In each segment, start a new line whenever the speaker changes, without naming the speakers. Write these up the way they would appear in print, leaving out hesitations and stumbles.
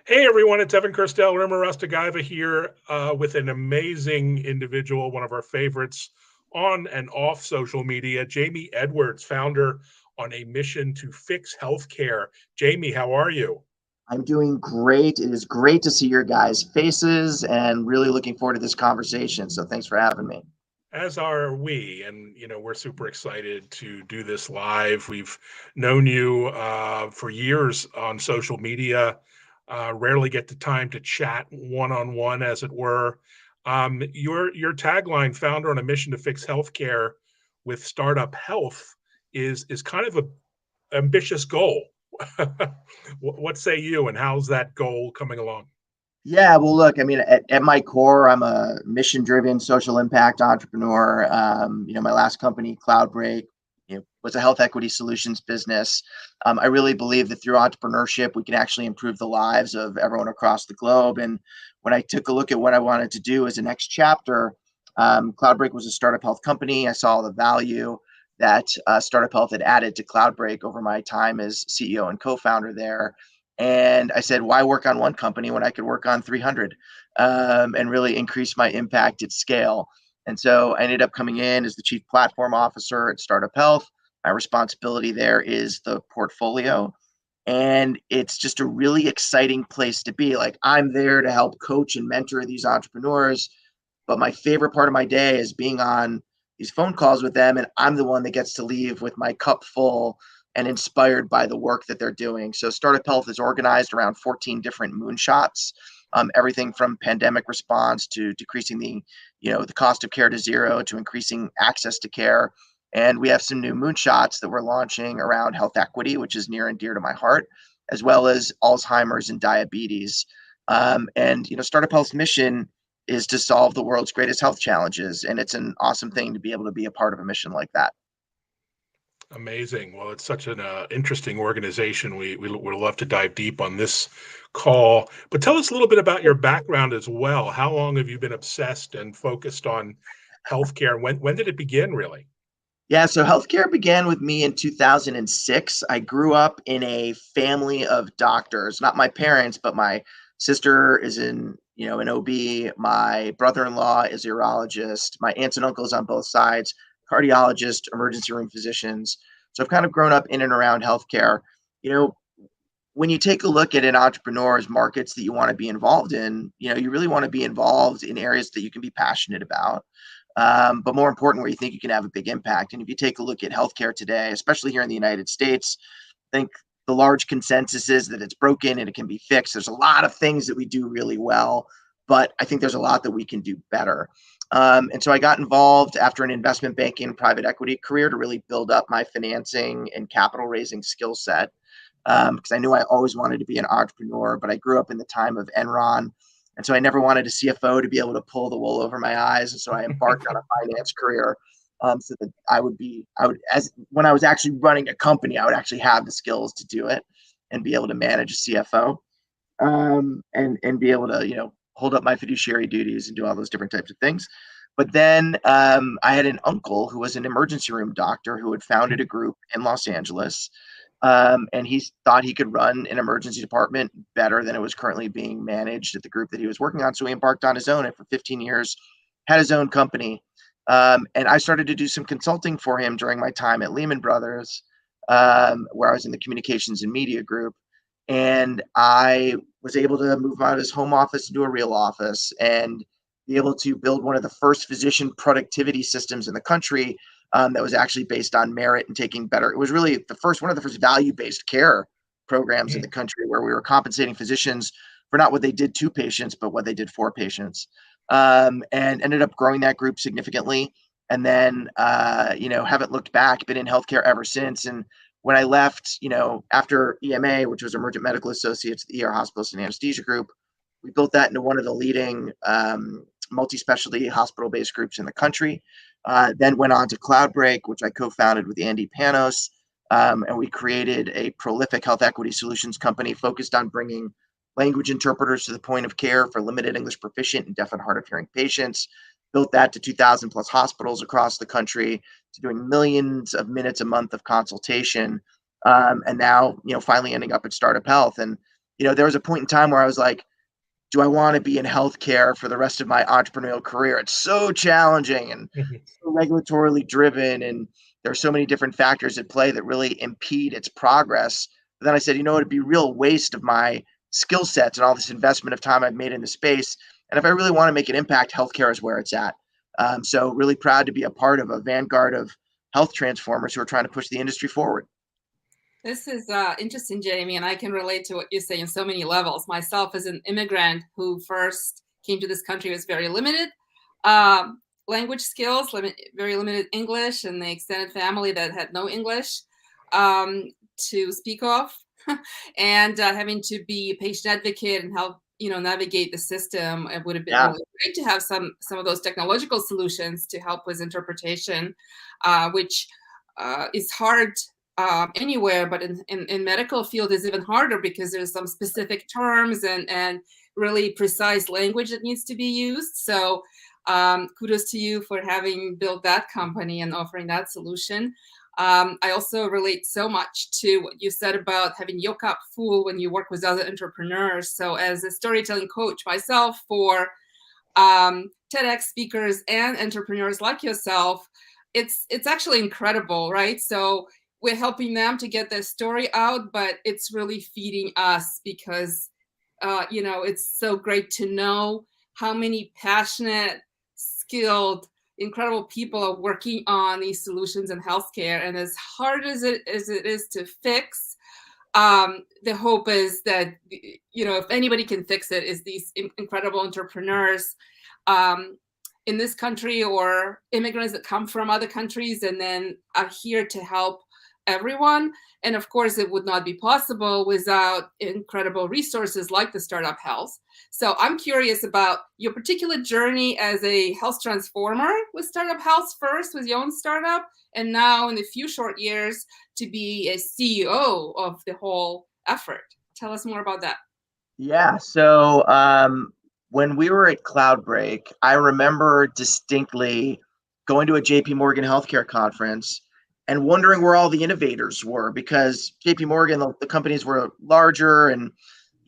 Hey everyone, it's Evan Kirstel, Rimmer Rastagaiva here with an amazing individual, one of our favorites on and off social media, Jamey Edwards, founder on a mission to fix healthcare. Jamey, how are you?
I'm doing great. It is great to see your guys' faces and really looking forward to this conversation. So thanks for having me.
As are we, and we're super excited to do this live. We've known you for years on social media. Rarely get the time to chat one on one, as it were. Your tagline, "Founder on a mission to fix healthcare with Startup Health," is kind of a ambitious goal. What say you, and how's that goal coming along?
Yeah, well, look, I mean, at my core, I'm a mission-driven social impact entrepreneur. My last company, CloudBreak, was a health equity solutions business. I really believe that through entrepreneurship, we can actually improve the lives of everyone across the globe. And when I took a look at what I wanted to do as the next chapter, CloudBreak was a startup health company. I saw the value that Startup Health had added to CloudBreak over my time as CEO and co-founder there. And I said, why work on one company when I could work on 300 and really increase my impact at scale? And so I ended up coming in as the chief platform officer at Startup Health. My responsibility there is the portfolio. And it's just a really exciting place to be. Like, I'm there to help coach and mentor these entrepreneurs. But my favorite part of my day is being on these phone calls with them. And I'm the one that gets to leave with my cup full and inspired by the work that they're doing. So Startup Health is organized around 14 different moonshots, everything from pandemic response to decreasing the cost of care to zero to increasing access to care. And we have some new moonshots that we're launching around health equity, which is near and dear to my heart, as well as Alzheimer's and diabetes. Startup Health's mission is to solve the world's greatest health challenges, and it's an awesome thing to be able to be a part of a mission like that.
Amazing. Well, it's such an interesting organization. We would love to dive deep on this call, but tell us a little bit about your background as well. How long have you been obsessed and focused on healthcare? When did it begin, really?
Yeah, so healthcare began with me in 2006. I grew up in a family of doctors, not my parents, but my sister is an OB, my brother-in-law is a urologist, my aunts and uncles on both sides, cardiologist, emergency room physicians. So I've kind of grown up in and around healthcare. You know, when you take a look at an entrepreneur's markets that you want to be involved in, you really want to be involved in areas that you can be passionate about, but more important, where you think you can have a big impact. And if you take a look at healthcare today, especially here in the United States, I think the large consensus is that it's broken and it can be fixed. There's a lot of things that we do really well, but I think there's a lot that we can do better. And so I got involved after an investment banking and private equity career to really build up my financing and capital raising skill set, because I knew I always wanted to be an entrepreneur, but I grew up in the time of Enron. And so I never wanted a CFO to be able to pull the wool over my eyes. And so I embarked on a finance career, so that as when I was actually running a company, I would actually have the skills to do it and be able to manage a CFO, and be able to, hold up my fiduciary duties and do all those different types of things. But then I had an uncle who was an emergency room doctor who had founded a group in Los Angeles, and he thought he could run an emergency department better than it was currently being managed at the group that he was working on. So he embarked on his own, and for 15 years had his own company. And I started to do some consulting for him during my time at Lehman Brothers, where I was in the communications and media group. And I was able to move out of his home office into a real office and be able to build one of the first physician productivity systems in the country, that was actually based on merit and taking better. It was really one of the first value-based care programs in the country, where we were compensating physicians for not what they did to patients, but what they did for patients, and ended up growing that group significantly. And then, haven't looked back, been in healthcare ever since. And when I left, after EMA, which was Emergent Medical Associates, the ER Hospitals and Anesthesia Group, we built that into one of the leading multi-specialty hospital-based groups in the country. Then went on to CloudBreak, which I co-founded with Andy Panos, and we created a prolific health equity solutions company focused on bringing language interpreters to the point of care for limited English proficient and deaf and hard of hearing patients. Built that to 2,000 plus hospitals across the country, to doing millions of minutes a month of consultation, and now, finally ending up at Startup Health. And there was a point in time where I was like, do I want to be in healthcare for the rest of my entrepreneurial career? It's so challenging and so regulatorily driven, and there are so many different factors at play that really impede its progress. But then I said, it'd be a real waste of my skill sets and all this investment of time I've made in the space. And if I really want to make an impact, healthcare is where it's at. So really proud to be a part of a vanguard of health transformers who are trying to push the industry forward.
This is interesting, Jamey, and I can relate to what you say in so many levels. Myself, as an immigrant who first came to this country, was very limited language skills, very limited English, and the extended family that had no English to speak of, and having to be a patient advocate and help navigate the system. It would have been really great to have some of those technological solutions to help with interpretation, which is hard anywhere, but in medical field is even harder because there's some specific terms and really precise language that needs to be used. So kudos to you for having built that company and offering that solution. I also relate so much to what you said about having your cup full when you work with other entrepreneurs. So as a storytelling coach myself for TEDx speakers and entrepreneurs like yourself, it's actually incredible, right? So we're helping them to get their story out, but it's really feeding us because, it's so great to know how many passionate, skilled, incredible people are working on these solutions in healthcare. And as hard as it is to fix, the hope is that, if anybody can fix it, is these incredible entrepreneurs in this country or immigrants that come from other countries and then are here to help everyone. And of course, it would not be possible without incredible resources like the StartupHealth. So I'm curious about your particular journey as a health transformer with StartupHealth first with your own startup, and now in a few short years to be a CEO of the whole effort. Tell us more about that.
Yeah. So when we were at Cloudbreak, I remember distinctly going to a JP Morgan healthcare conference and wondering where all the innovators were, because JP Morgan, the companies were larger. And,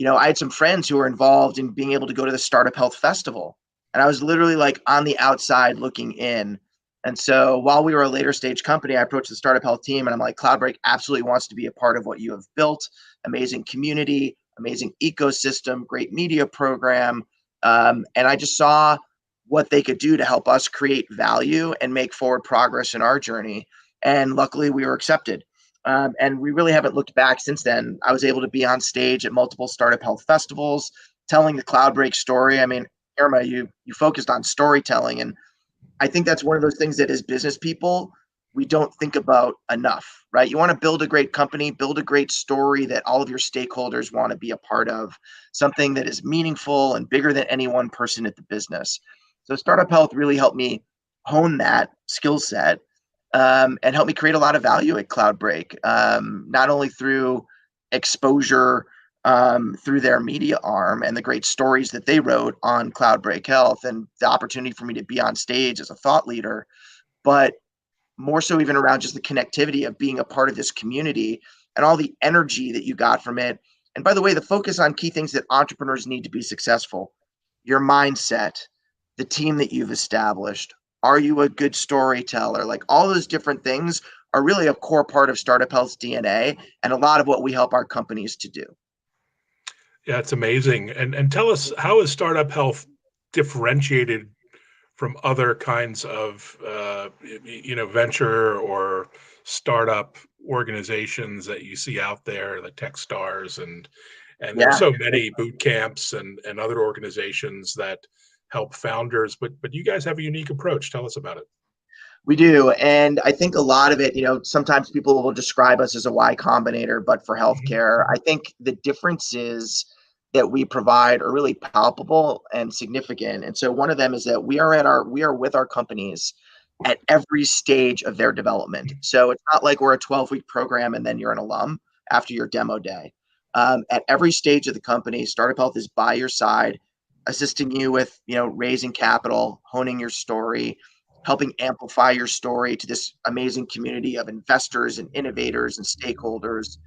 I had some friends who were involved in being able to go to the Startup Health Festival. And I was literally like on the outside looking in. And so while we were a later stage company, I approached the Startup Health team and I'm like, Cloudbreak absolutely wants to be a part of what you have built. Amazing community, amazing ecosystem, great media program. And I just saw what they could do to help us create value and make forward progress in our journey. And luckily we were accepted. And we really haven't looked back since then. I was able to be on stage at multiple Startup Health festivals, telling the Cloudbreak story. I mean, Irma, you focused on storytelling. And I think that's one of those things that as business people, we don't think about enough, right? You want to build a great company, build a great story that all of your stakeholders want to be a part of, something that is meaningful and bigger than any one person at the business. So Startup Health really helped me hone that skill set. And help me create a lot of value at Cloudbreak, not only through exposure through their media arm and the great stories that they wrote on Cloudbreak Health and the opportunity for me to be on stage as a thought leader, but more so even around just the connectivity of being a part of this community and all the energy that you got from it. And by the way, the focus on key things that entrepreneurs need to be successful: your mindset, the team that you've established. Are you a good storyteller? Like, all those different things are really a core part of Startup Health's DNA and a lot of what we help our companies to do.
Yeah, it's amazing. And tell us, how is Startup Health differentiated from other kinds of venture or startup organizations that you see out there, the Techstars and there's so many boot camps and other organizations that help founders, but you guys have a unique approach. Tell us about it.
We do. And I think a lot of it, sometimes people will describe us as a Y Combinator, but for healthcare, I think the differences that we provide are really palpable and significant. And so one of them is that we are with our companies at every stage of their development. So it's not like we're a 12-week program and then you're an alum after your demo day. At every stage of the company, Startup Health is by your side, assisting you with, raising capital, honing your story, helping amplify your story to this amazing community of investors and innovators and stakeholders.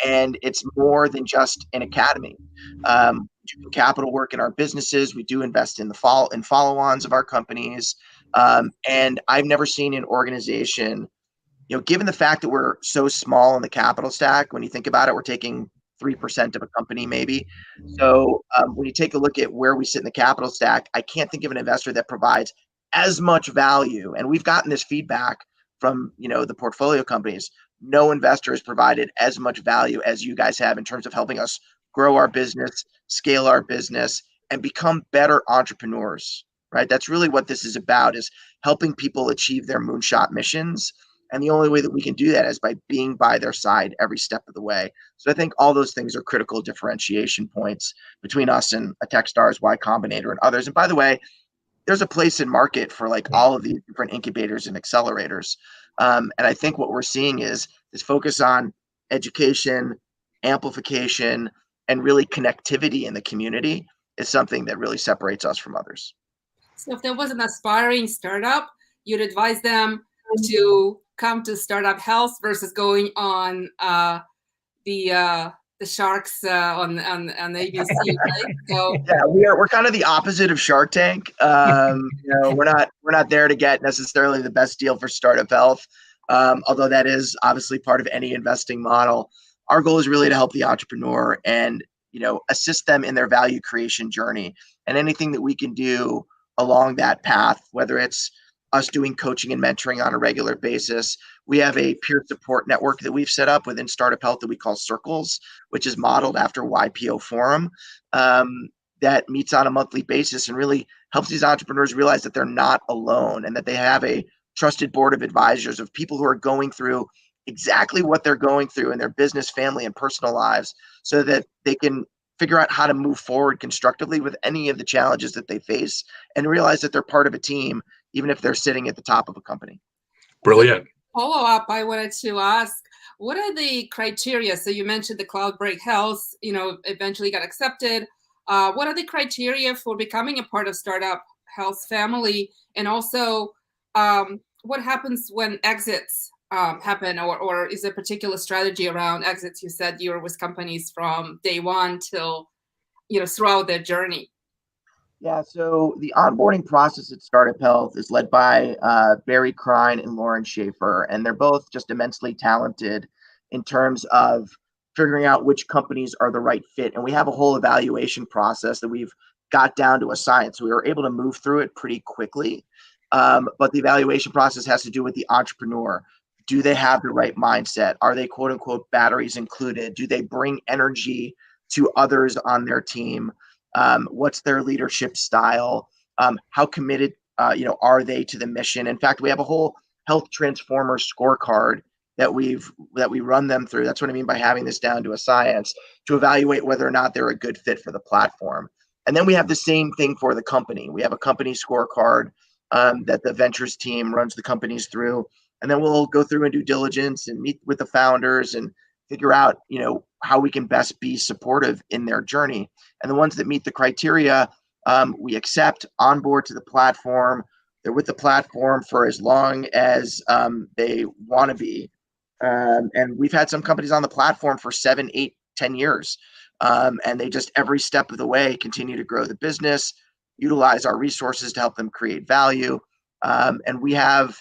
And it's more than just an academy. We do capital work in our businesses. We do invest in follow-ons of our companies. And I've never seen an organization, given the fact that we're so small in the capital stack, when you think about it, we're taking 3% of a company maybe. So when you take a look at where we sit in the capital stack, I can't think of an investor that provides as much value. And we've gotten this feedback from, the portfolio companies. No investor has provided as much value as you guys have in terms of helping us grow our business, scale our business, and become better entrepreneurs, right? That's really what this is about, is helping people achieve their moonshot missions. And the only way that we can do that is by being by their side every step of the way. So I think all those things are critical differentiation points between us and a Techstars, Y Combinator, and others. And by the way, there's a place in market for like all of these different incubators and accelerators. And I think what we're seeing is this focus on education, amplification, and really connectivity in the community is something that really separates us from others.
So if there was an aspiring startup, you'd advise them to come to StartupHealth versus going on the Sharks on ABC, right? So
yeah, we're kind of the opposite of Shark Tank. We're not there to get necessarily the best deal for StartupHealth, although that is obviously part of any investing model. Our goal is really to help the entrepreneur and assist them in their value creation journey, and anything that we can do along that path, whether it's us doing coaching and mentoring on a regular basis. We have a peer support network that we've set up within StartupHealth that we call Circles, which is modeled after YPO Forum, that meets on a monthly basis and really helps these entrepreneurs realize that they're not alone and that they have a trusted board of advisors of people who are going through exactly what they're going through in their business, family, and personal lives, so that they can figure out how to move forward constructively with any of the challenges that they face and realize that they're part of a team, even if they're sitting at the top of a company.
Brilliant.
Follow up, I wanted to ask, what are the criteria? So you mentioned the Cloudbreak Health, eventually got accepted. What are the criteria for becoming a part of StartupHealth family? And also, what happens when exits happen, or is there a particular strategy around exits? You said you were with companies from day one till, throughout their journey.
Yeah, so the onboarding process at StartupHealth is led by Barry Krein and Lauren Schaefer, and they're both just immensely talented in terms of figuring out which companies are the right fit. And we have a whole evaluation process that we've got down to a science. We were able to move through it pretty quickly, but the evaluation process has to do with the entrepreneur. Do they have the right mindset? Are they, quote unquote, batteries included? Do they bring energy to others on their team? What's their leadership style? How committed, are they to the mission? In fact, we have a whole health transformer scorecard that we run them through. That's what I mean by having this down to a science, to evaluate whether or not they're a good fit for the platform. And then we have the same thing for the company. We have a company scorecard that the ventures team runs the companies through. And then we'll go through and do diligence and meet with the founders and figure out, how we can best be supportive in their journey. And the ones that meet the criteria, we accept onboard to the platform. They're with the platform for as long as they want to be. And we've had some companies on the platform for 7, 8, 10 years. And they just every step of the way continue to grow the business, utilize our resources to help them create value. And we have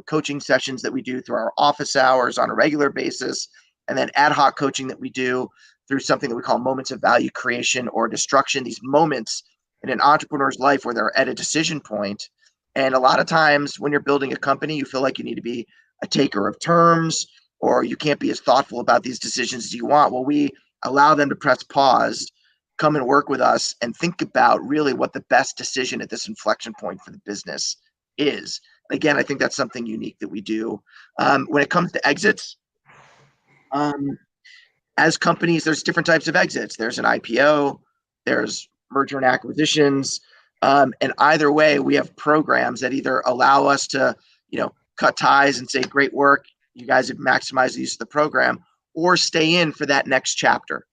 coaching sessions that we do through our office hours on a regular basis, and then ad hoc coaching that we do through something that we call moments of value creation or destruction, these moments in an entrepreneur's life where they're at a decision point. And a lot of times when you're building a company, you feel like you need to be a taker of terms, or you can't be as thoughtful about these decisions as you want. Well, we allow them to press pause, come and work with us, and think about really what the best decision at this inflection point for the business is. And again, I think that's something unique that we do. When it comes to exits, as companies, there's different types of exits. There's an IPO, there's merger and acquisitions. And either way, we have programs that either allow us to, cut ties and say, great work, you guys have maximized the use of the program, or stay in for that next chapter.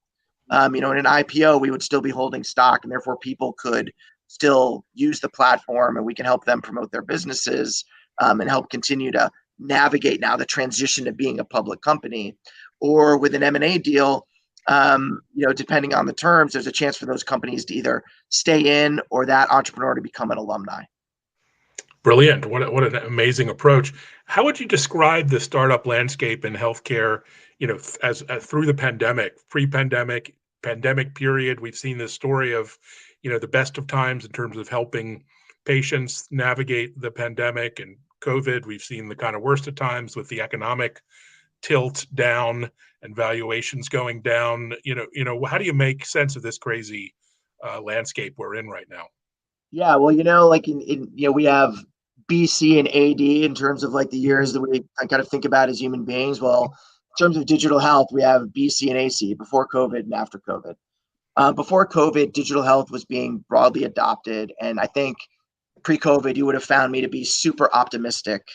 In an IPO, we would still be holding stock, and therefore people could still use the platform, and we can help them promote their businesses, and help continue to navigate now the transition to being a public company. Or with an M&A deal, depending on the terms, there's a chance for those companies to either stay in or that entrepreneur to become an alumni.
Brilliant. What an amazing approach. How would you describe the startup landscape in healthcare, as through the pandemic, pre-pandemic, pandemic period? We've seen this story of, the best of times in terms of helping patients navigate the pandemic and COVID. We've seen the kind of worst of times with the economic tilt down and valuations going down. How do you make sense of this crazy landscape we're in right now?
Yeah, well, like we have BC and AD in terms of like the years that we kind of think about as human beings. Well, in terms of digital health, we have BC and AC, before COVID and after COVID. Before COVID, digital health was being broadly adopted. And I think pre-COVID, you would have found me to be super optimistic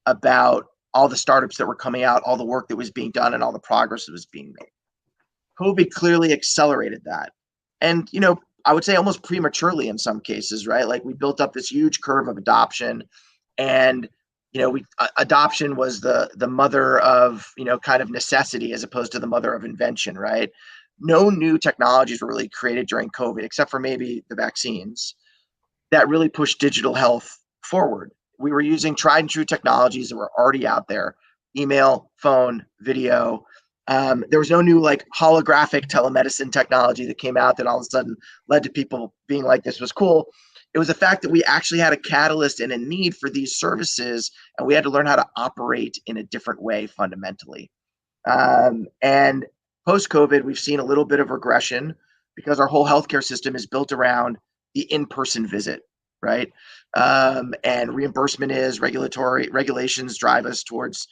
about all the startups that were coming out, all the work that was being done, and all the progress that was being made. COVID clearly accelerated that. And, I would say almost prematurely in some cases, right? Like we built up this huge curve of adoption, and adoption was the mother of kind of necessity as opposed to the mother of invention, right? No new technologies were really created during COVID, except for maybe the vaccines, that really pushed digital health forward. We were using tried and true technologies that were already out there: email, phone, video. There was no new like holographic telemedicine technology that came out that all of a sudden led to people being like, this was cool. It was the fact that we actually had a catalyst and a need for these services, and we had to learn how to operate in a different way fundamentally. And post-COVID, we've seen a little bit of regression because our whole healthcare system is built around the in-person visit, right? And reimbursement regulations drive us towards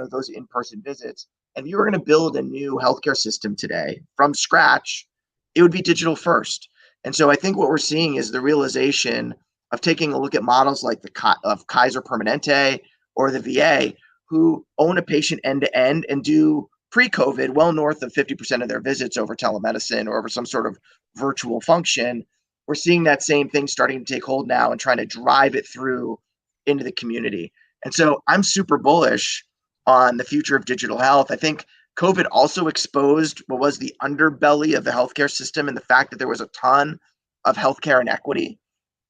those in-person visits. And if you were going to build a new healthcare system today from scratch, it would be digital first. And so I think what we're seeing is the realization of taking a look at models like of Kaiser Permanente or the VA, who own a patient end to end and do pre-COVID well north of 50% of their visits over telemedicine or over some sort of virtual function. We're seeing that same thing starting to take hold now and trying to drive it through into the community. And so I'm super bullish on the future of digital health. I think COVID also exposed what was the underbelly of the healthcare system and the fact that there was a ton of healthcare inequity.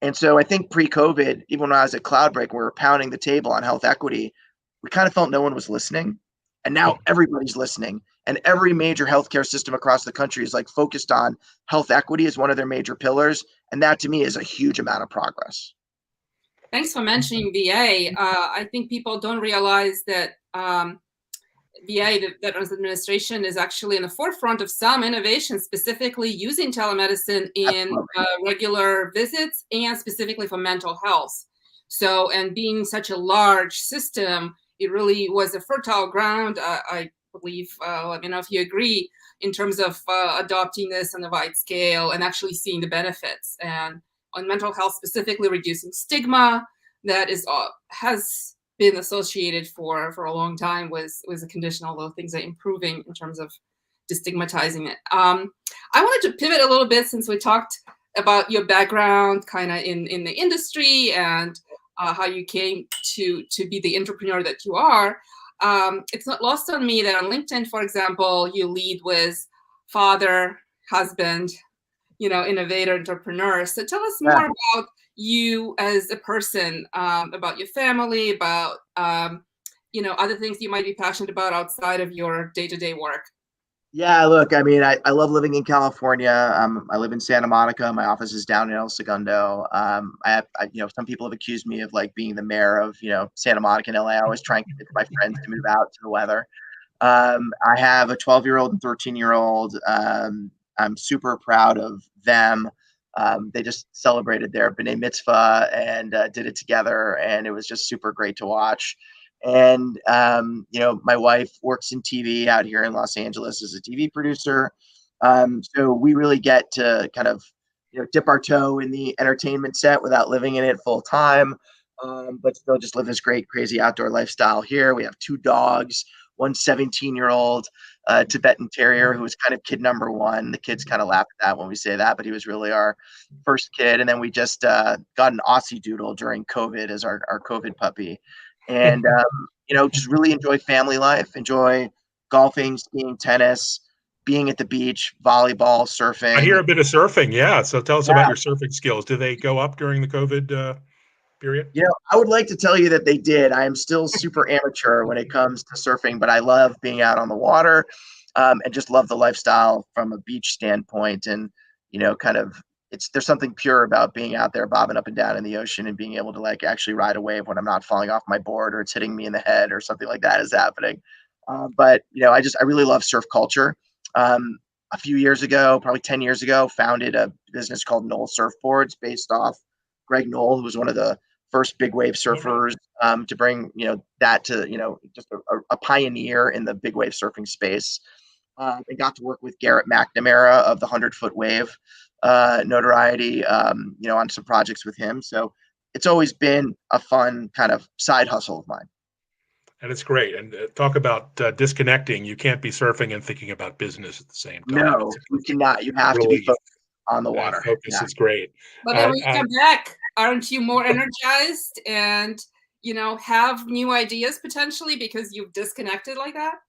And so I think pre-COVID, even when I was at Cloudbreak, we were pounding the table on health equity, we kind of felt no one was listening. And now everybody's listening. And every major healthcare system across the country is like focused on health equity as one of their major pillars. And that to me is a huge amount of progress.
Thanks for mentioning VA. I think people don't realize that VA, the Veterans Administration, is actually in the forefront of some innovations, specifically using telemedicine in regular visits and specifically for mental health. So, and being such a large system, it really was a fertile ground, I believe. Let me know if you agree, in terms of adopting this on a wide scale and actually seeing the benefits. And on mental health, specifically reducing stigma that has been associated for a long time with a condition, although things are improving in terms of destigmatizing it. I wanted to pivot a little bit, since we talked about your background kind of in the industry and how you came to be the entrepreneur that you are. It's not lost on me that on LinkedIn, for example, you lead with father, husband, innovator, entrepreneur. So tell us more about you as a person, about your family, about other things you might be passionate about outside of your day-to-day work.
Yeah, look, I mean, I love living in California. I live in Santa Monica. My office is down in El Segundo. Some people have accused me of like being the mayor of, Santa Monica and LA. I always try and convince my friends to move out to the weather. I have a 12-year-old and 13-year-old. I'm super proud of them. They just celebrated their B'nai Mitzvah and did it together, and it was just super great to watch. And, my wife works in TV out here in Los Angeles as a TV producer. So we really get to kind of, dip our toe in the entertainment set without living in it full time, but still just live this great, crazy outdoor lifestyle here. We have 2 dogs, one 17-year-old Tibetan Terrier who was kind of kid number one. The kids kind of laugh at that when we say that, but he was really our first kid. And then we just got an Aussie Doodle during COVID as our COVID puppy. And, just really enjoy family life, enjoy golfing, skiing, tennis, being at the beach, volleyball, surfing.
I hear a bit of surfing. Yeah. So tell us
Yeah.
about your surfing skills. Do they go up during the COVID period?
I would like to tell you that they did. I am still super amateur when it comes to surfing, but I love being out on the water, and just love the lifestyle from a beach standpoint. And, there's something pure about being out there bobbing up and down in the ocean and being able to like actually ride a wave when I'm not falling off my board or it's hitting me in the head or something like that is happening. But I really love surf culture. A few years ago, probably 10 years ago, founded a business called Knoll Surfboards based off Greg Knoll, who was one of the first big wave surfers, to bring, that to, just a pioneer in the big wave surfing space. And got to work with Garrett McNamara of the 100-foot wave notoriety, on some projects with him. So it's always been a fun kind of side hustle of mine.
And it's great. And talk about disconnecting. You can't be surfing and thinking about business at the same time.
No, you cannot. You have to be focused on the water.
Focus is great.
But then when you come back, aren't you more energized and, have new ideas potentially because you've disconnected like that?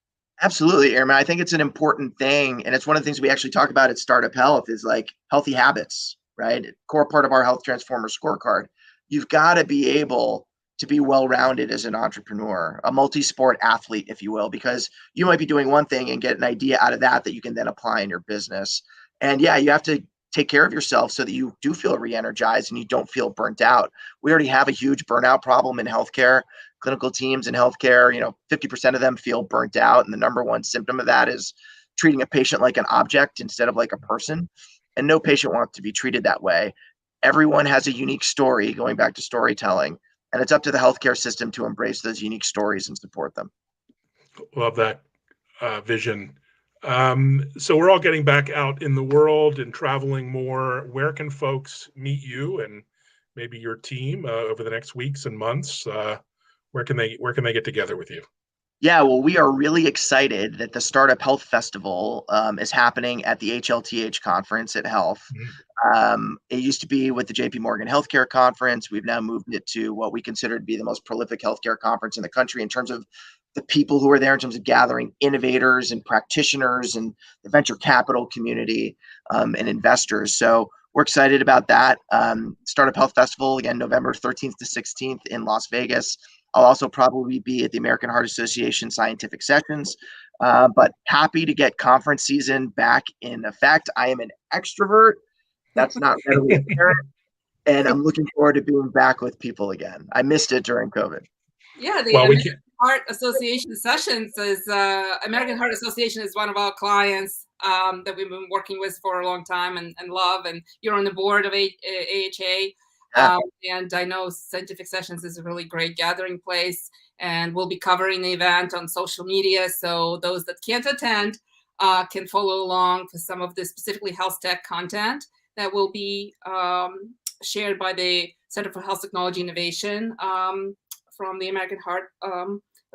Absolutely, Erin. I think it's an important thing. And it's one of the things we actually talk about at Startup Health is like healthy habits, right? Core part of our Health Transformer scorecard. You've got to be able to be well-rounded as an entrepreneur, a multi-sport athlete, if you will, because you might be doing one thing and get an idea out of that you can then apply in your business. And yeah, you have to take care of yourself so that you do feel re-energized and you don't feel burnt out. We already have a huge burnout problem in healthcare. Clinical teams in healthcare, 50% of them feel burnt out. And the number one symptom of that is treating a patient like an object instead of like a person. And no patient wants to be treated that way. Everyone has a unique story, going back to storytelling. And it's up to the healthcare system to embrace those unique stories and support them.
Love that vision. So we're all getting back out in the world and traveling more. Where can folks meet you and maybe your team over the next weeks and months? Where can they get together with you?
Yeah, well, we are really excited that the Startup Health Festival is happening at the HLTH conference at Health. It used to be with the JP Morgan Healthcare Conference. We've now moved it to what we consider to be the most prolific healthcare conference in the country in terms of the people who are there, in terms of gathering innovators and practitioners and the venture capital community and investors. So we're excited about that. Startup Health Festival, again, November 13th to 16th in Las Vegas. I'll also probably be at the American Heart Association Scientific Sessions, but happy to get conference season back in effect. I am an extrovert. That's not readily apparent. And I'm looking forward to being back with people again. I missed it during COVID.
Yeah, the American Heart Association Sessions is, American Heart Association is one of our clients that we've been working with for a long time and love. And you're on the board of AHA. And I know Scientific Sessions is a really great gathering place, and we'll be covering the event on social media. So those that can't attend can follow along for some of the specifically health tech content that will be shared by the Center for Health Technology Innovation from the American Heart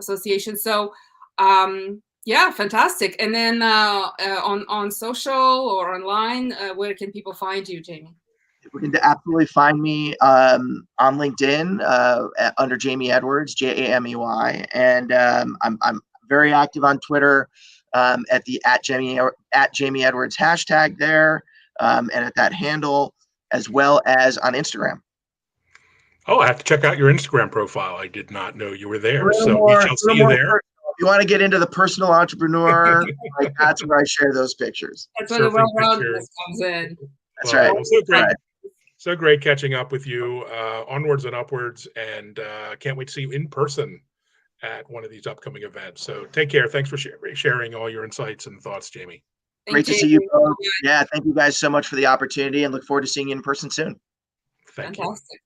Association. So yeah, fantastic. And then on social or online, where can people find you, Jamey?
You can absolutely find me on LinkedIn under Jamey Edwards, Jamey, and I'm very active on Twitter at Jamey Edwards hashtag there, and at that handle, as well as on Instagram.
Oh, I have to check out your Instagram profile. I did not know you were there, so we shall see you there.
Personal. If you want to get into the personal entrepreneur, that's where I share those pictures.
That's where the well-roundedness comes in.
That's right.
Well, so great. So great catching up with you. Onwards and upwards, and can't wait to see you in person at one of these upcoming events. So take care. Thanks for sharing all your insights and thoughts, Jamey.
Great to see you both. Yeah, thank you guys so much for the opportunity, and look forward to seeing you in person soon.
Thank you.
Fantastic.